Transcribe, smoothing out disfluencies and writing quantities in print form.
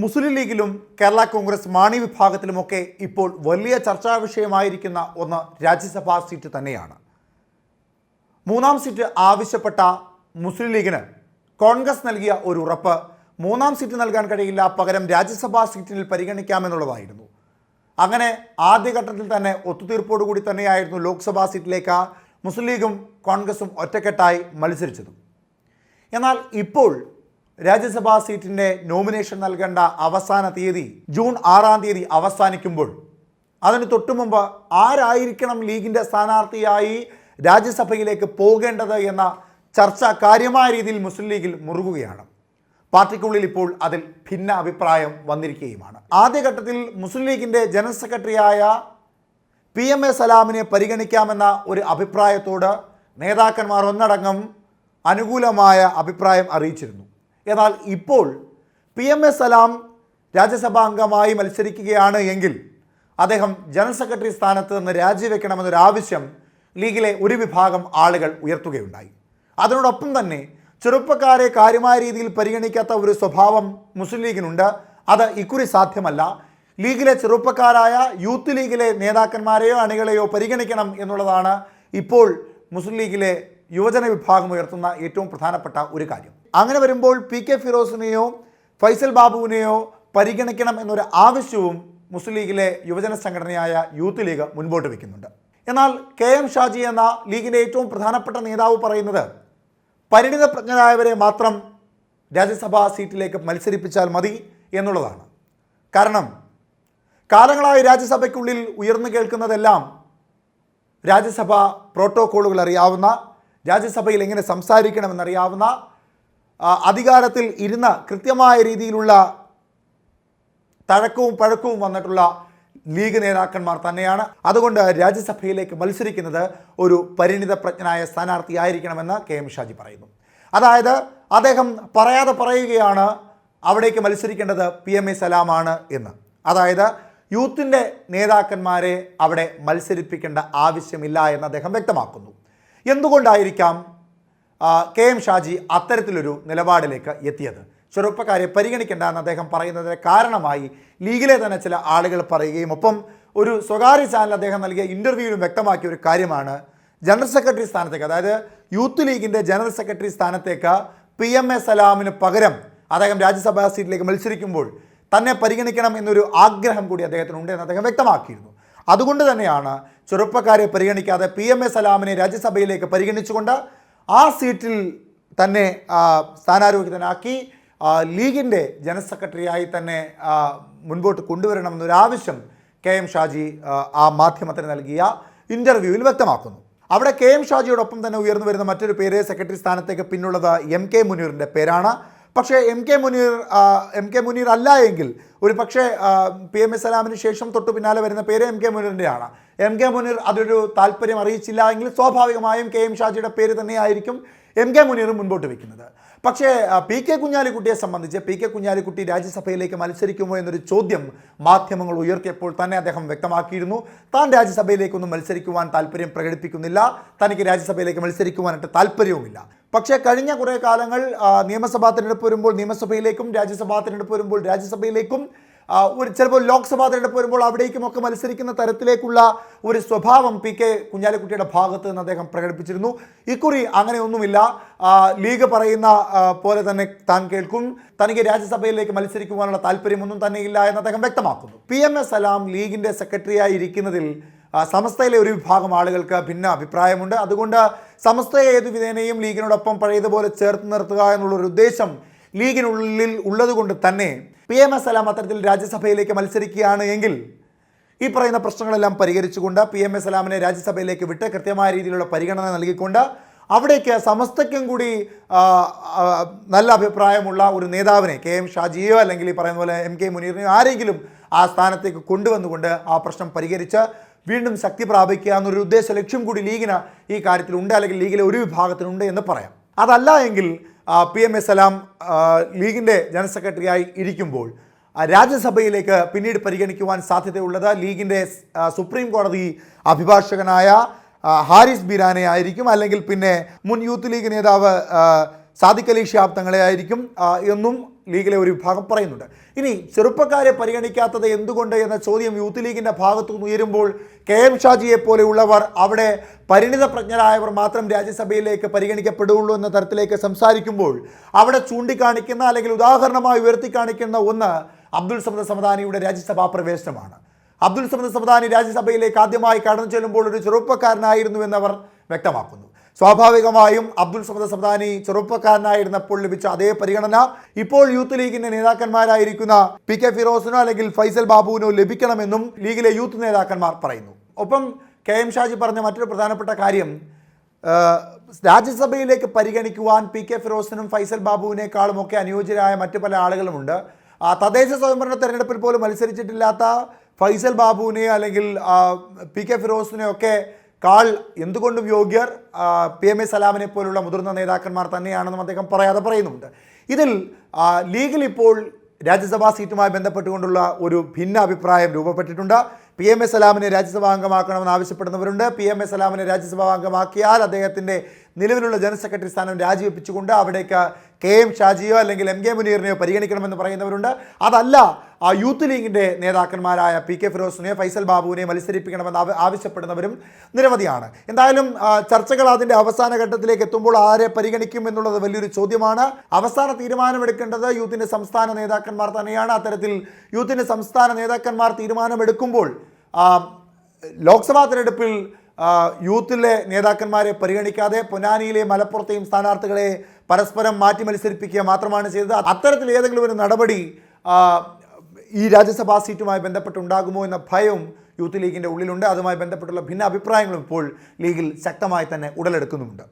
മുസ്ലിം ലീഗിലും കേരള കോൺഗ്രസ് മാണി വിഭാഗത്തിലുമൊക്കെ ഇപ്പോൾ വലിയ ചർച്ചാ വിഷയമായിരിക്കുന്ന ഒന്ന് രാജ്യസഭാ സീറ്റ് തന്നെയാണ്. മൂന്നാം സീറ്റ് ആവശ്യപ്പെട്ട മുസ്ലിം ലീഗിന് കോൺഗ്രസ് നൽകിയ ഒരു ഉറപ്പ് മൂന്നാം സീറ്റ് നൽകാൻ കഴിയില്ല, പകരം രാജ്യസഭാ സീറ്റിൽ പരിഗണിക്കാമെന്നുള്ളതായിരുന്നു. അങ്ങനെ ആദ്യഘട്ടത്തിൽ തന്നെ ഒത്തുതീർപ്പോടുകൂടി തന്നെയായിരുന്നു ലോക്സഭാ സീറ്റിലേക്ക് മുസ്ലിം ലീഗും കോൺഗ്രസും ഒറ്റക്കെട്ടായി മത്സരിച്ചതും. എന്നാൽ ഇപ്പോൾ രാജ്യസഭാ സീറ്റിൻ്റെ നോമിനേഷൻ നൽകേണ്ട അവസാന തീയതി ജൂൺ 6 അവസാനിക്കുമ്പോൾ അതിന് തൊട്ടുമുമ്പ് ആരായിരിക്കണം ലീഗിൻ്റെ സ്ഥാനാർത്ഥിയായി രാജ്യസഭയിലേക്ക് പോകേണ്ടത് എന്ന ചർച്ച കാര്യമായ രീതിയിൽ മുസ്ലിം ലീഗിൽ മുറുകുകയാണ്. പാർട്ടിക്കുള്ളിൽ ഇപ്പോൾ അതിൽ ഭിന്ന അഭിപ്രായം വന്നിരിക്കുകയുമാണ്. ആദ്യഘട്ടത്തിൽ മുസ്ലിം ലീഗിൻ്റെ ജനറൽ സെക്രട്ടറിയായ PMA സലാമിനെ പരിഗണിക്കാമെന്ന ഒരു അഭിപ്രായത്തോട് നേതാക്കന്മാർ ഒന്നടങ്കം അനുകൂലമായ അഭിപ്രായം അറിയിച്ചിരുന്നു. എന്നാൽ ഇപ്പോൾ PMA സലാം രാജ്യസഭാ അംഗമായി മത്സരിക്കുകയാണ് എങ്കിൽ അദ്ദേഹം ജനറൽ സെക്രട്ടറി സ്ഥാനത്ത് നിന്ന് രാജിവെക്കണമെന്നൊരാവശ്യം ലീഗിലെ ഒരു വിഭാഗം ആളുകൾ ഉയർത്തുകയുണ്ടായി. അതിനോടൊപ്പം തന്നെ ചെറുപ്പക്കാരെ കാര്യമായ രീതിയിൽ പരിഗണിക്കാത്ത ഒരു സ്വഭാവം മുസ്ലിം ലീഗിനുണ്ട്. അത് ഇക്കുറി സാധ്യമല്ല. ലീഗിലെ ചെറുപ്പക്കാരായ യൂത്ത് ലീഗിലെ നേതാക്കന്മാരെയോ അണികളെയോ പരിഗണിക്കണം എന്നുള്ളതാണ് ഇപ്പോൾ മുസ്ലിം ലീഗിലെ യുവജന വിഭാഗം ഉയർത്തുന്ന ഏറ്റവും പ്രധാനപ്പെട്ട ഒരു കാര്യം. അങ്ങനെ വരുമ്പോൾ PK ഫിറോസിനെയോ ഫൈസൽ ബാബുവിനെയോ പരിഗണിക്കണം എന്നൊരു ആവശ്യവും മുസ്ലിം ലീഗിലെ യുവജന സംഘടനയായ യൂത്ത് ലീഗ് മുൻപോട്ട് വയ്ക്കുന്നുണ്ട്. എന്നാൽ KM ഷാജി എന്ന ലീഗിൻ്റെ ഏറ്റവും പ്രധാനപ്പെട്ട നേതാവ് പറയുന്നത് പരിണിതപ്രജ്ഞരായവരെ മാത്രം രാജ്യസഭാ സീറ്റിലേക്ക് മത്സരിപ്പിച്ചാൽ മതി എന്നുള്ളതാണ്. കാരണം കാലങ്ങളായി രാജ്യസഭയ്ക്കുള്ളിൽ ഉയർന്നു കേൾക്കുന്നതെല്ലാം രാജ്യസഭ പ്രോട്ടോക്കോളുകൾ അറിയാവുന്ന, രാജ്യസഭയിൽ എങ്ങനെ സംസാരിക്കണമെന്നറിയാവുന്ന, അധികാരത്തിൽ ഇരുന്ന കൃത്യമായ രീതിയിലുള്ള തഴക്കവും പഴക്കവും വന്നിട്ടുള്ള ലീഗ് നേതാക്കന്മാർ തന്നെയാണ്. അതുകൊണ്ട് രാജ്യസഭയിലേക്ക് മത്സരിക്കുന്നത് ഒരു പരിണിതപ്രജ്ഞനായ സ്ഥാനാർത്ഥിയായിരിക്കണമെന്ന് KM ഷാജി പറയുന്നു. അതായത് അദ്ദേഹം പറയാതെ പറയുകയാണ് അവിടേക്ക് മത്സരിക്കേണ്ടത് PMA സലാമാണ് എന്ന്. അതായത് യൂത്തിൻ്റെ നേതാക്കന്മാരെ അവിടെ മത്സരിപ്പിക്കേണ്ട ആവശ്യമില്ല എന്ന് അദ്ദേഹം വ്യക്തമാക്കുന്നു. എന്തുകൊണ്ടായിരിക്കാം KM ഷാജി അത്തരത്തിലൊരു നിലപാടിലേക്ക് എത്തിയത്? ചെറുപ്പക്കാരെ പരിഗണിക്കേണ്ട എന്ന് അദ്ദേഹം പറയുന്നതിന് കാരണമായി ലീഗിലെ തന്നെ ചില ആളുകൾ പറയുകയും ഒപ്പം ഒരു സ്വകാര്യ ചാനൽ അദ്ദേഹം നൽകിയ ഇൻ്റർവ്യൂവിലും വ്യക്തമാക്കിയ ഒരു കാര്യമാണ്, ജനറൽ സെക്രട്ടറി സ്ഥാനത്തേക്ക്, അതായത് യൂത്ത് ലീഗിൻ്റെ ജനറൽ സെക്രട്ടറി സ്ഥാനത്തേക്ക് PMA സലാമിന് പകരം അദ്ദേഹം രാജ്യസഭാ സീറ്റിലേക്ക് മത്സരിക്കുമ്പോൾ തന്നെ പരിഗണിക്കണം എന്നൊരു ആഗ്രഹം കൂടി അദ്ദേഹത്തിനുണ്ട് എന്ന് അദ്ദേഹം വ്യക്തമാക്കിയിരുന്നു. അതുകൊണ്ട് തന്നെയാണ് ചെറുപ്പക്കാരെ പരിഗണിക്കാതെ PMA സലാമിനെ രാജ്യസഭയിലേക്ക് പരിഗണിച്ചുകൊണ്ട് ആ സീറ്റിൽ തന്നെ സ്ഥാനാരോഹിതനാക്കി ലീഗിൻ്റെ ജനറൽ സെക്രട്ടറിയായി തന്നെ മുൻപോട്ട് കൊണ്ടുവരണമെന്നൊരാവശ്യം KM ഷാജി ആ മാധ്യമത്തിന് നൽകിയ ഇൻ്റർവ്യൂവിൽ വ്യക്തമാക്കുന്നു. അവിടെ KM ഷാജിയോടൊപ്പം തന്നെ ഉയർന്നു വരുന്ന മറ്റൊരു പേര്, സെക്രട്ടറി സ്ഥാനത്തേക്ക് പിന്നുള്ളത് MK മുനീറിൻ്റെ പേരാണ്. പക്ഷേ MK മുനീർ അല്ല എങ്കിൽ ഒരു പക്ഷേ PMA സലാമിന് ശേഷം തൊട്ടു പിന്നാലെ വരുന്ന പേര് MK മുനീറിൻ്റെയാണ്. MK മുനീർ അതൊരു താല്പര്യം അറിയിച്ചില്ല എങ്കിൽ സ്വാഭാവികമായും KM ഷാജിയുടെ പേര് തന്നെയായിരിക്കും MK മുനീർ മുൻപോട്ട് വയ്ക്കുന്നത്. പക്ഷേ PK കുഞ്ഞാലിക്കുട്ടിയെ സംബന്ധിച്ച് PK കുഞ്ഞാലിക്കുട്ടി രാജ്യസഭയിലേക്ക് മത്സരിക്കുമോ എന്നൊരു ചോദ്യം മാധ്യമങ്ങൾ ഉയർത്തിയപ്പോൾ തന്നെ അദ്ദേഹം വ്യക്തമാക്കിയിരുന്നു, താൻ രാജ്യസഭയിലേക്കൊന്നും മത്സരിക്കുവാൻ താല്പര്യം പ്രകടിപ്പിക്കുന്നില്ല, തനിക്ക് രാജ്യസഭയിലേക്ക് മത്സരിക്കുവാനായിട്ട് താല്പര്യവുമില്ല. പക്ഷേ കഴിഞ്ഞ കുറേ കാലങ്ങൾ നിയമസഭാ തിരഞ്ഞെടുപ്പ് വരുമ്പോൾ നിയമസഭയിലേക്കും രാജ്യസഭാ തിരഞ്ഞെടുപ്പ് വരുമ്പോൾ രാജ്യസഭയിലേക്കും ചിലപ്പോൾ ലോക്സഭാ തിരഞ്ഞെടുപ്പ് വരുമ്പോൾ അവിടേക്കുമൊക്കെ മത്സരിക്കുന്ന തരത്തിലേക്കുള്ള ഒരു സ്വഭാവം PK കുഞ്ഞാലിക്കുട്ടിയുടെ ഭാഗത്ത് നിന്ന് അദ്ദേഹം പ്രകടിപ്പിച്ചിരുന്നു. ഇക്കുറി അങ്ങനെയൊന്നുമില്ല. ലീഗ് പറയുന്ന പോലെ തന്നെ താൻ കേൾക്കും, തനിക്ക് രാജ്യസഭയിലേക്ക് മത്സരിക്കുവാനുള്ള താല്പര്യമൊന്നും തന്നെയില്ല എന്ന് അദ്ദേഹം വ്യക്തമാക്കുന്നു. PMA സലാം ലീഗിൻ്റെ സെക്രട്ടറിയായി ഇരിക്കുന്നതിൽ സമസ്തയിലെ ഒരു വിഭാഗം ആളുകൾക്ക് ഭിന്ന അഭിപ്രായമുണ്ട്. അതുകൊണ്ട് സമസ്തയെ ഏതു വിധേനയും ലീഗിനോടൊപ്പം പഴയതുപോലെ ചേർത്ത് നിർത്തുക എന്നുള്ളൊരു ഉദ്ദേശം ലീഗിനുള്ളിൽ ഉള്ളതുകൊണ്ട് തന്നെ PMA സലാം അത്തരത്തിൽ രാജ്യസഭയിലേക്ക് മത്സരിക്കുകയാണ് എങ്കിൽ ഈ പറയുന്ന പ്രശ്നങ്ങളെല്ലാം പരിഹരിച്ചുകൊണ്ട് PMA സലാമിനെ രാജ്യസഭയിലേക്ക് വിട്ട് കൃത്യമായ രീതിയിലുള്ള പരിഗണന നൽകിക്കൊണ്ട് അവിടേക്ക് സമസ്തയ്ക്കും കൂടി നല്ല അഭിപ്രായമുള്ള ഒരു നേതാവിനെ KM ഷാജിയോ അല്ലെങ്കിൽ ഈ പറയുന്ന പോലെ MK മുനീറിനെയോ ആരെങ്കിലും ആ സ്ഥാനത്തേക്ക് കൊണ്ടുവന്നുകൊണ്ട് ആ പ്രശ്നം പരിഹരിച്ച് വീണ്ടും ശക്തി പ്രാപിക്കുക എന്നൊരു ഉദ്ദേശ ലക്ഷ്യം കൂടി ലീഗിന് ഈ കാര്യത്തിലുണ്ട്, അല്ലെങ്കിൽ ലീഗിലെ ഒരു വിഭാഗത്തിനുണ്ട് എന്ന് പറയാം. അതല്ല എങ്കിൽ PMA സലാം ലീഗിൻ്റെ ജനറൽ സെക്രട്ടറിയായി ഇരിക്കുമ്പോൾ രാജ്യസഭയിലേക്ക് പിന്നീട് പരിഗണിക്കുവാൻ സാധ്യതയുള്ളത് ലീഗിൻ്റെ സുപ്രീം കോടതി അഭിഭാഷകനായ ഹാരിസ് ബീരാനെ ആയിരിക്കും, അല്ലെങ്കിൽ പിന്നെ മുൻ യൂത്ത് ലീഗ് നേതാവ് സാദിഖ് അലി ശിഹാബ് തങ്ങളെ ആയിരിക്കും എന്നും ലീഗിലെ ഒരു വിഭാഗം പറയുന്നുണ്ട്. ഇനി ചെറുപ്പക്കാരെ പരിഗണിക്കാത്തത് എന്തുകൊണ്ട് എന്ന ചോദ്യം യൂത്ത് ലീഗിൻ്റെ ഭാഗത്തുനിന്ന് ഉയരുമ്പോൾ KM ഷാജിയെ പോലെയുള്ളവർ അവിടെ പരിണിത പ്രജ്ഞരായവർ മാത്രം രാജ്യസഭയിലേക്ക് പരിഗണിക്കപ്പെടുകയുള്ളൂ എന്ന തരത്തിലേക്ക് സംസാരിക്കുമ്പോൾ അവിടെ ചൂണ്ടിക്കാണിക്കുന്ന അല്ലെങ്കിൽ ഉദാഹരണമായി ഉയർത്തിക്കാണിക്കുന്ന ഒന്ന് അബ്ദുൾ സമദ് സമദാനിയുടെ രാജ്യസഭാ പ്രവേശനമാണ്. അബ്ദുൾ സമദ് സമദാനി രാജ്യസഭയിലേക്ക് ആദ്യമായി കടന്നു ചെല്ലുമ്പോൾ ഒരു ചെറുപ്പക്കാരനായിരുന്നു എന്നവർ വ്യക്തമാക്കുന്നു. സ്വാഭാവികമായും അബ്ദുൾ സമദ് സമദാനി ചെറുപ്പക്കാരനായിരുന്നപ്പോൾ ലഭിച്ച അതേ പരിഗണന ഇപ്പോൾ യൂത്ത് ലീഗിന്റെ നേതാക്കന്മാരായിരിക്കുന്ന PK ഫിറോസിനോ അല്ലെങ്കിൽ ഫൈസൽ ബാബുവിനോ ലഭിക്കണമെന്നും ലീഗിലെ യൂത്ത് നേതാക്കന്മാർ പറയുന്നു. ഒപ്പം KM ഷാജി പറഞ്ഞ മറ്റൊരു പ്രധാനപ്പെട്ട കാര്യം, രാജ്യസഭയിലേക്ക് പരിഗണിക്കുവാൻ PK ഫിറോസിനും ഫൈസൽ ബാബുവിനേക്കാളും ഒക്കെ അനുയോജ്യരായ മറ്റു പല ആളുകളുമുണ്ട്. തദ്ദേശ സ്വയംഭരണ തെരഞ്ഞെടുപ്പിൽ പോലും മത്സരിച്ചിട്ടില്ലാത്ത ഫൈസൽ ബാബുവിനെ അല്ലെങ്കിൽ PK ഫിറോസിനെ ഒക്കെ എന്തുകൊണ്ടും യോഗ്യർ PMA സലാമിനെ പോലുള്ള മുതിർന്ന നേതാക്കന്മാർ തന്നെയാണെന്നും അദ്ദേഹം പറയുന്നുണ്ട്. ഇതിൽ ലീഗിൽ ഇപ്പോൾ രാജ്യസഭാ സീറ്റുമായി ബന്ധപ്പെട്ടുകൊണ്ടുള്ള ഒരു ഭിന്ന അഭിപ്രായം രൂപപ്പെട്ടിട്ടുണ്ട്. PMA സലാമിനെ രാജ്യസഭാ അംഗമാക്കണമെന്ന് ആവശ്യപ്പെടുന്നവരുണ്ട്. PMA സലാമിനെ രാജ്യസഭാ അംഗമാക്കിയാൽ അദ്ദേഹത്തിൻ്റെ നിലവിലുള്ള ജനറൽ സെക്രട്ടറി സ്ഥാനം രാജിവെപ്പിച്ചുകൊണ്ട് അവിടേക്ക് KM ഷാജിയോ അല്ലെങ്കിൽ MK മുനീറിനെയോ പരിഗണിക്കണമെന്ന് പറയുന്നവരുണ്ട്. അതല്ല, യൂത്ത് ലീഗിൻ്റെ നേതാക്കന്മാരായ PK ഫിറോസിനെയോ ഫൈസൽ ബാബുവിനെയോ മത്സരിപ്പിക്കണമെന്ന് ആവശ്യപ്പെടുന്നവരും നിരവധിയാണ്. എന്തായാലും ചർച്ചകൾ അതിൻ്റെ അവസാന ഘട്ടത്തിലേക്ക് എത്തുമ്പോൾ ആരെ പരിഗണിക്കും എന്നുള്ളത് വലിയൊരു ചോദ്യമാണ്. അവസാന തീരുമാനമെടുക്കേണ്ടത് യൂത്തിൻ്റെ സംസ്ഥാന നേതാക്കന്മാർ തന്നെയാണ്. അത്തരത്തിൽ യൂത്തിൻ്റെ സംസ്ഥാന നേതാക്കന്മാർ തീരുമാനമെടുക്കുമ്പോൾ ലോക്സഭാ തിരഞ്ഞെടുപ്പിൽ യൂത്തിലെ നേതാക്കന്മാരെ പരിഗണിക്കാതെ പൊന്നാനിയിലെ മലപ്പുറത്തെയും സ്ഥാനാർത്ഥികളെ പരസ്പരം മാറ്റി മത്സരിപ്പിക്കുക മാത്രമാണ് ചെയ്തത്. അത്തരത്തിൽ ഏതെങ്കിലും ഒരു നടപടി ഈ രാജ്യസഭാ സീറ്റുമായി ബന്ധപ്പെട്ടുണ്ടാകുമോ എന്ന ഭയവും യൂത്ത് ലീഗിൻ്റെ ഉള്ളിലുണ്ട്. അതുമായി ബന്ധപ്പെട്ടുള്ള ഭിന്ന അഭിപ്രായങ്ങളും ഇപ്പോൾ ലീഗിൽ ശക്തമായി തന്നെ ഉടലെടുക്കുന്നുമുണ്ട്.